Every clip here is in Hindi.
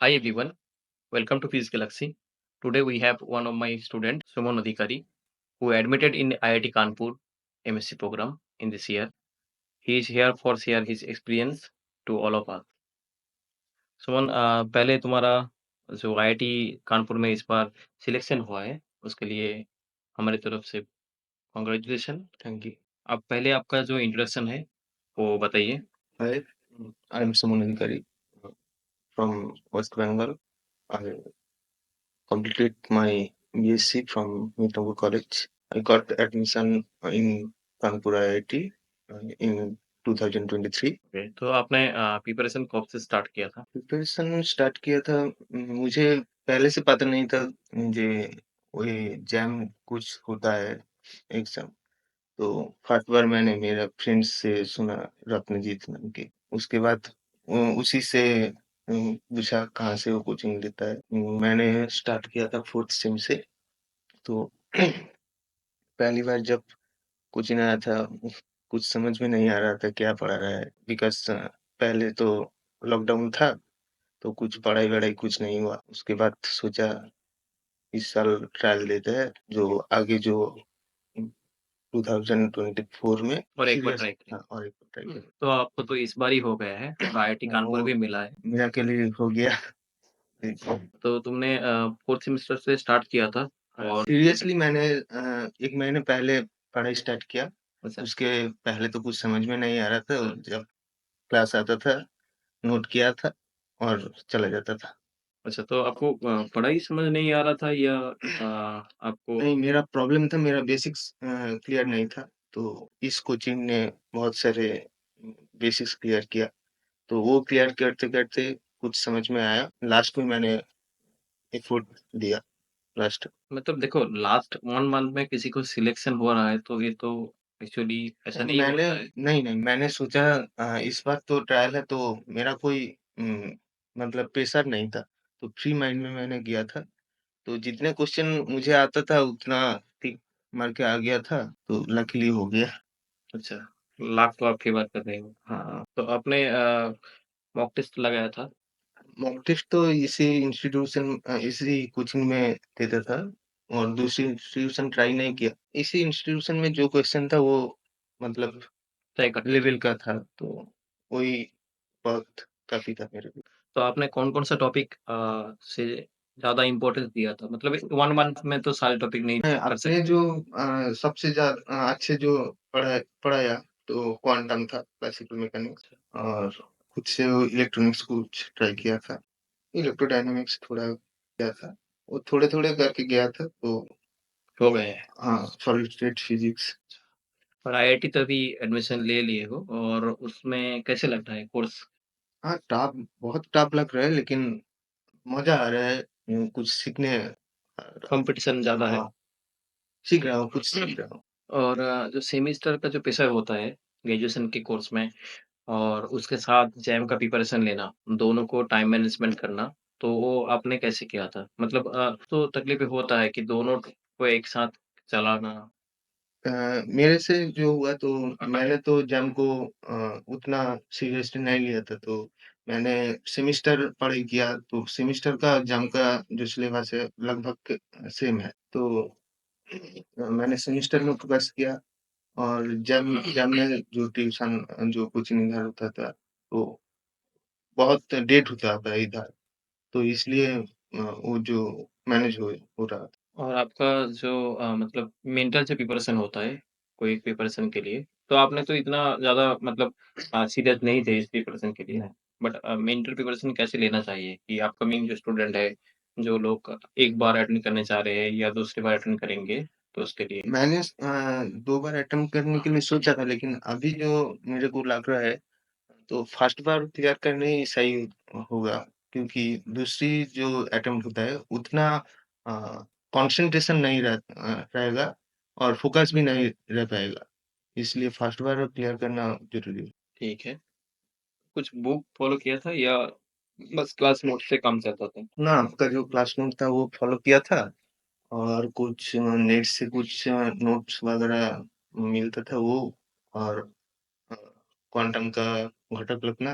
Hi everyone, welcome to Physics Galaxy. Today we have one of my student, Suman Adhikari, who admitted in IIT Kanpur MSc program in this year. He is here for share his experience to all of us. सुमन पहले तुम्हारा जो आईआईटी कानपुर में इस बार सिलेक्शन हुआ है उसके लिए हमारी तरफ से कॉन्ग्रेचुलेशन। Thank you. अब पहले आपका जो इंट्रोडक्शन है वो बताइए। Hi, I'm Suman Adhikari from West Bengal. I completed my BSc from Midnagar College. I got admission in Kanpur IIT in 2023. Okay, तो आपने प्रिपरेशन कब से स्टार्ट किया था? प्रिपरेशन स्टार्ट किया था, मुझे पहले से पता नहीं था मुझे वही जैम कुछ होता है एग्जाम। तो फर्स्ट बार मैंने मेरा फ्रेंड्स से सुना रत्नजीत नाम के। उसके बाद उसी से पूछा कहाँ से वो कोचिंग लेता है। मैंने स्टार्ट किया था 4th सेम से। तो पहली बार जब कोचिंग आया था कुछ समझ में नहीं आ रहा था क्या पढ़ा रहा है, बिकॉज़ पहले तो लॉकडाउन था, तो कुछ पढ़ाई-वढ़ाई कुछ नहीं हुआ। उसके बाद सोचा इस साल ट्रायल देते हैं, जो आगे जो 2024 में और एक बार सीरियस। ट्राई करें। हाँ, और एक बार ट्राई करें। तो आपको तो इस बार ही हो गया है और आईआईटी हाँ, कानपुर वो भी मिला है। मेरा के लिए हो गया। तो तुमने 4th सेमेस्टर से स्टार्ट किया था और सीरियसली मैंने 1 महीने पहले पढ़ाई स्टार्ट किया। अच्छा, उसके पहले तो कुछ समझ में नहीं आ रहा था, और जब क्लास आता था, नोट किया था और चला जाता था। अच्छा तो आपको पढ़ाई समझ नहीं आ रहा था या आपको नहीं, मेरा प्रॉब्लम था, मेरा बेसिक्स क्लियर नहीं था, तो इस कोचिंग ने बहुत सारे बेसिक्स क्लियर किया। तो वो क्लियर करते-करते कुछ समझ में आया। लास्ट में मैंने एफर्ट दिया लास्ट। मतलब देखो लास्ट 1 मंथ में किसी को सिलेक्शन हो रहा है तो ये तो एक्चुअली ऐसा नहीं मैंने होता है। नहीं, मैंने सोचा इस बार तो ट्रायल है, तो मेरा कोई मतलब प्रेशर नहीं था, तो फ्री माइंड में मैंने किया था। तो जितने क्वेश्चन मुझे आता था उतना ठीक मार के आ गया था, तो लकीली हो गया। अच्छा, लाख तो आप की बात कर रहे हो। हाँ, तो आपने मॉक टेस्ट लगाया था? मॉक टेस्ट तो इसी कोचिंग में देता था, और दूसरी इंस्टीट्यूशन ट्राई नहीं किया। इसी इंस्टीट्यूशन में जो क्वेश्चन था वो मतलब तय कर लेवल का था, तो वही बहुत काफ़ी था मेरे लिए। तो आपने कौन-कौन सा टॉपिक से ज़्यादा इम्पोर्टेंस दिया था? मतलब 1 मंथ में तो सारे टॉपिक नहीं मैं कर अपने सकते। जो सबसे अच्छे जो पढ़ाया तो क्वांटम था, क्लासिकल मैकेनिक्स, और खुद से वो इलेक्ट्रॉनिक्स कुछ ट्राई किया था। इलेक्ट्रोडायनामिक्स थोड़ा किया था। वो थोड़े-थोड़े करके गया था, तो हो गए हैं। हाँ, सॉलिड स्टेट फिजिक्स। और आईआईटी तभी एडमिशन ले लिए हो और उसमें कैसे लग रहा है कोर्स? हाँ, बहुत टफ लग रहा है, लेकिन मज़ा आ रहा है। कुछ सीखने कॉम्पिटिशन ज़्यादा है। हाँ, सीख रहा हूँ, कुछ सीख रहा हूँ। और जो सेमेस्टर का जो प्रेशर होता है ग्रेजुएशन के कोर्स में और उसके साथ जैम का प्रिपरेशन लेना, दोनों को टाइम मैनेजमेंट करना, तो वो आपने कैसे किया था? मतलब तो तकलीफ़ होता है कि दोनों को एक साथ चलाना। अ, मेरे से जो हुआ, तो मैंने तो जैम को उतना सीरियसली नहीं लिया था, तो मैंने सेमिस्टर पढ़ाई किया, तो सेमिस्टर का जैम का जो सिलेबस है लगभग सेम है। तो मैंने सेमिस्टर में फोकस किया, और जैम में जो ट्यूशन जो कोचिंग इधर होता था, तो बहुत लेट होता था इधर, तो इसलिए वो जो मैनेज हो रहा था। और आपका जो मतलब मेंटल जो प्रिपरेशन होता है, कोई प्रिपरेशन के लिए, तो आपने तो इतना ज़्यादा मतलब सीरियस नहीं थे इस प्रिपरेशन के लिए। बट मेंटल प्रिपरेशन कैसे लेना चाहिए कि अपकमिंग जो स्टूडेंट है, जो लोग एक बार अटेंड करने चाह रहे हैं या दूसरी बार अटेंड करेंगे, तो उसके लिए? मैंने 2 बार अटेम्प्ट करने के लिए सोचा था, लेकिन अभी जो मेरे को लग रहा है, तो फर्स्ट बार क्लियर करना ही सही होगा, क्योंकि दूसरी जो अटेम्प्ट होता है उतना अ, कंसंट्रेशन नहीं रहेगा, और फोकस भी नहीं रह पाएगा। इसलिए फर्स्ट बार क्लियर करना ज़रूरी है। ठीक है। कुछ बुक फ़ॉलो किया था या बस क्लास नोट से काम चलता था? ना, आपका जो क्लास नोट था वो फॉलो किया था, और कुछ नेट से कुछ नोट्स वगैरह मिलता था वो, और अ, क्वांटम का घटक लगना।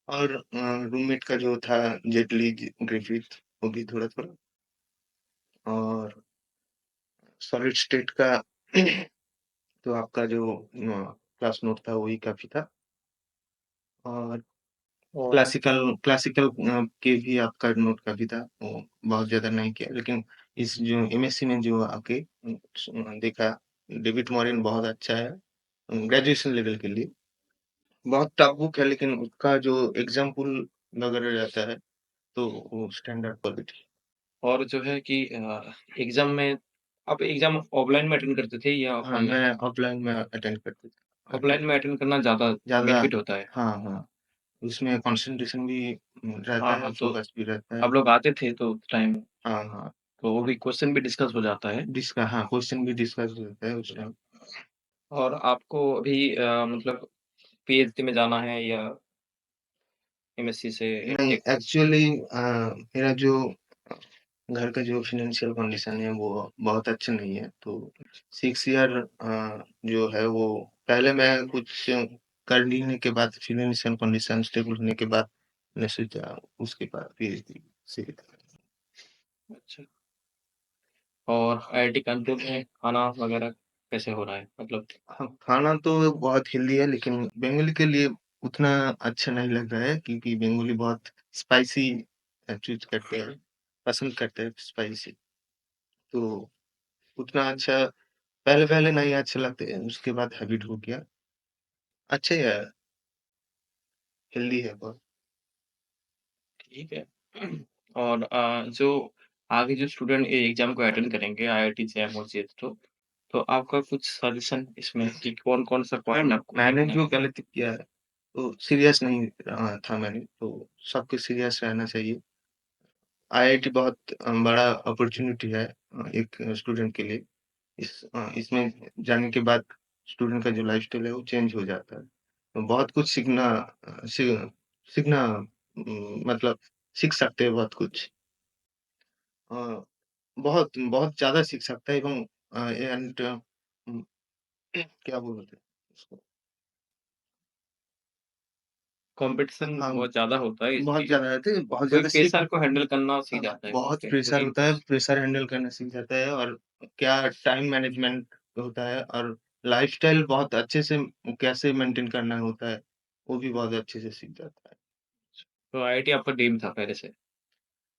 और रूममेट का जो था जेटली ग्रिफिथ, वो भी थोड़ा-थोड़ा, और सॉलिड स्टेट का तो आपका जो क्लास नोट था वही काफ़ी था, और और क्लासिकल क्लासिकल के भी आपका नोट काफ़ी था, वो बहुत ज़्यादा नहीं किया, लेकिन इस जो एमएससी में जो आके देखा, डेविड मॉरिन बहुत अच्छा है ग्रेजुएशन लेवल के लिए। बहुत टफ बुक है, लेकिन उसका जो एग्ज़ाम्पल वगैरह रहता है, तो वो स्टैंडर्ड क्वालिटी। और जो है कि एग्ज़ाम में आप एग्ज़ाम ऑफ़लाइन में अटेंड करते थे या हाँ, ऑनलाइन? मैं ऑफ़लाइन में अटेंड करता था। ऑफ़लाइन में अटेंड करना ज़्यादा ज़्यादा, बेनिफिट होता है। हाँ, हाँ। उसमें कंसंट्रेशन भी रहता हाँ, है, हाँ, तो फ़ोकस भी रहता है। आप लोग आते थे तो उस टाइम हाँ, हाँ। तो वो भी क्वेश्चन भी डिस्कस हो जाता है। हाँ, क्वेश्चन भी डिस्कस होता है उस टाइम। और आपको अभी मतलब पीएचडी में जाना है या एमएससी से नहीं, एमटेक? एक्चुअली मेरा जो घर का जो फ़ाइनेंशियल कंडीशन है वो बहुत अच्छा नहीं है, तो 6 ईयर जो है वो पहले मैं कुछ कर लेने के बाद, फ़ाइनेंशियल कंडीशन स्टेबल होने के बाद मैंने सोचा उसके बाद पीएचडी से। अच्छा। और आईआईटी कानपुर में खाना वगैरह कैसे हो रहा है? मतलब हाँ, खाना तो बहुत हेल्दी है, लेकिन बंगाली के लिए उतना अच्छा नहीं लग रहा है, क्योंकि बंगाली बहुत स्पाइसी चीज़ करते हैं, पसंद करते हैं स्पाइसी। तो उतना अच्छा पहले-पहले नहीं अच्छे लगते, उसके बाद हैबिट हो गया। अच्छा ही है, हेल्दी है बहुत। ठीक है। और जो आगे जो स्टूडेंट ये एग्ज़ाम को अटेंड करेंगे आईआईटी, जैम और जेईई तो आपका कुछ सजेशन इसमें कि कौन-कौन सा पॉइंट आपको मैंने देखना है? जो गलती किया है, तो सीरियस नहीं था मैंने, तो सबको सीरियस रहना चाहिए। आईआईटी बहुत बड़ा अपॉर्च्युनिटी है एक स्टूडेंट के लिए। इसमें जाने के बाद स्टूडेंट का जो लाइफ़स्टाइल है वो चेंज हो जाता है। तो बहुत कुछ सीखना सीखना मतलब सीख सकते हैं बहुत कुछ। अ, बहुत बहुत ज़्यादा सीख सकता है, एवं एंड क्या बोलते हैं उसको? कॉम्पिटिशन हाँ, बहुत ज़्यादा होता है बहुत इसलिए ज़्यादा रहते हैं, बहुत कोई ज़्यादा सीख। प्रेशर को हैंडल करना सीख हाँ, जाता है वहाँ बहुत पे प्रेशर क्योंकि होता है, प्रेशर हैंडल करना सीख जाता है, और क्या टाइम मैनेजमेंट होता है, और लाइफ़स्टाइल बहुत अच्छे से कैसे मेंटेन करना होता है, वो भी बहुत अच्छे से सीख जाता है। तो आईआईटी आपका ड्रीम था पहले से?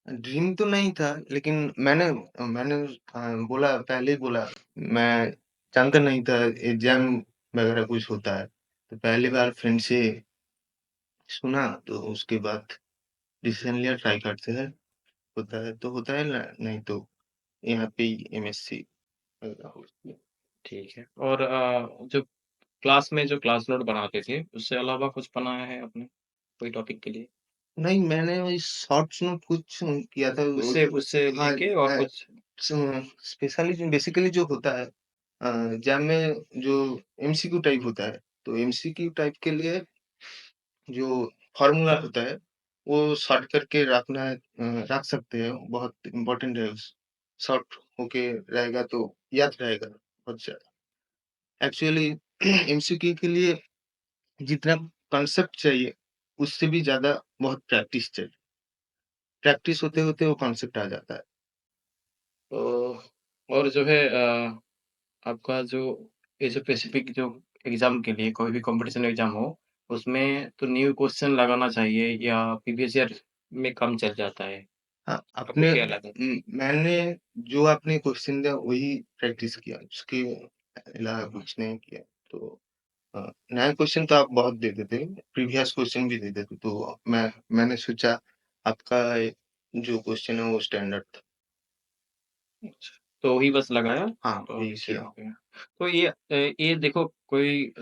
ड्रीम तो नहीं था, लेकिन मैंने बोला, पहले ही बोला, मैं जानता नहीं था एग्ज़ाम वगैरह कुछ होता है। तो पहली बार फ्रेंड से सुना, तो उसके बाद डिसीज़न लिया, ट्राई करते हैं, होता है तो होता है, न नहीं तो यहाँ पे ही एमएससी वगैरह हो। ठीक है। और जो क्लास में जो क्लास नोट बनाते थे, उससे अलावा कुछ बनाया है आपने कोई टॉपिक के लिए? नहीं, मैंने वही शॉर्ट्स में कुछ किया था उस। उससे उससे हाँ, लेके और कुछ स्पेशली जो बेसिकली जो होता है जैम में जो एमसीक्यू टाइप होता है, तो एमसीक्यू टाइप के लिए जो फ़ॉर्मूला होता है, वो शॉर्ट करके रख सकते हैं, बहुत इम्पोर्टेंट है। शॉर्ट होके रहेगा तो याद रहेगा बहुत ज़्यादा। एक्चुअली एमसीक्यू के लिए जितना कॉन्सेप्ट चाहिए, उससे भी ज़्यादा बहुत प्रैक्टिस चाहिए। प्रैक्टिस होते-होते वो कॉन्सेप्ट आ जाता है। तो और जो है आपका जो ये जो स्पेसिफिक जो एग्ज़ाम के लिए कोई भी कॉम्पिटिशन एग्ज़ाम हो, उसमें तो न्यू क्वेश्चन लगाना चाहिए या प्रीवियस ईयर में कम चल जाता है? हाँ, आपको क्या लगा? मैंने जो आपने क्वेश्चन दिया वही प्रैक्टिस किया, उसके अलावा कुछ नहीं किया। तो नया क्वेश्चन तो आप बहुत दे देते, प्रीवियस क्वेश्चन भी दे देते, तो मैंने सोचा आपका जो क्वेश्चन है वो स्टैंडर्ड था। अच्छा, तो वही बस लगाया हाँ, और वही इससे किया। हो गया। तो ये देखो कोई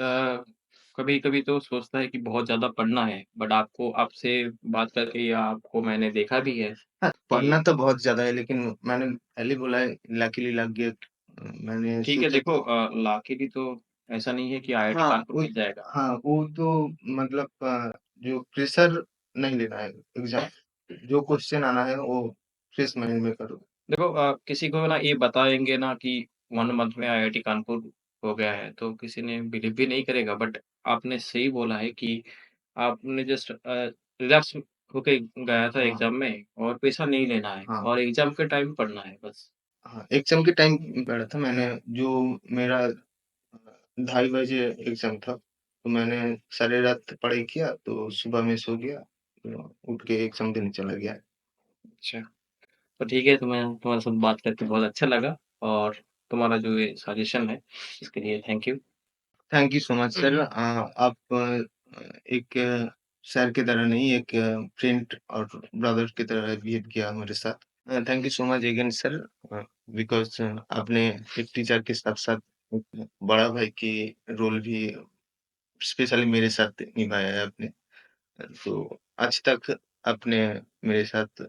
कभी-कभी तो सोचता है कि बहुत ज़्यादा पढ़ना है, बट आपको आपसे बात करके या आपको मैंने देखा भी है हाँ, कि पढ़ना तो बहुत ज़्यादा है, लेकिन मैंने पहले बोला है लकीली लग गया। मैंने ठीक है सोचा देखो लाकिली तो ऐसा नहीं है कि आईआईटी हाँ, कानपुर मिल जाएगा। वो तो मतलब जो प्रेशर नहीं लेना है एग्ज़ाम, जो क्वेश्चन आना है वो फ्रेश माइंड में करो। देखो किसी को ना ये बताएँगे ना कि 1 मंथ में आईआईटी कानपुर हो गया है, तो किसी ने बिलीव भी नहीं करेगा बट आपने सही बोला है कि आपने जस्ट रिलैक्स होके गया था हाँ, एग्ज़ाम में और प्रेशर नहीं लेना है हाँ, और एग्ज़ाम के टाइम पढ़ना है बस। हाँ, एग्ज़ाम के टाइम पढ़ा था मैंने जो मेरा 2:30 बजे एग्ज़ाम था, तो मैंने सारी रात पढ़ाई किया, तो सुबह में सो गया, उठ के एग्ज़ाम देने चला गया। अच्छा, तो ठीक है, तुम्हारे साथ बात करके बहुत अच्छा लगा और तुम्हारा जो ये सजेशन है, इसके लिए thank you. Thank you so much sir. आप एक सर की तरह नहीं, एक फ्रेंड और ब्रदर की तरह बिहेव किया मेरे साथ। Thank you so much again sir, because आपने एक टीचर के साथ-साथ एक बड़ा भाई की रोल भी स्पेशली मेरे साथ निभाया है आपने। तो आज तक आपने मेरे साथ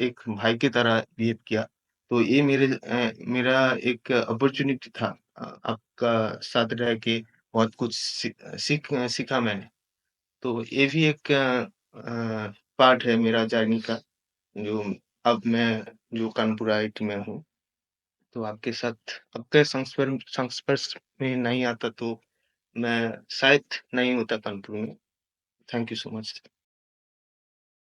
एक भाई की तरह बिहेव किया। तो ये मेरा एक अपॉर्च्युनिटी था आपका साथ रह के बहुत कुछ सीखा मैंने। तो ये भी एक पार्ट है मेरा जर्नी का, जो अब मैं जो कानपुर आईआईटी में हूँ। तो आपके साथ आपके संस्पर्श में नहीं आता तो मैं शायद नहीं होता कानपुर में। Thank you so much.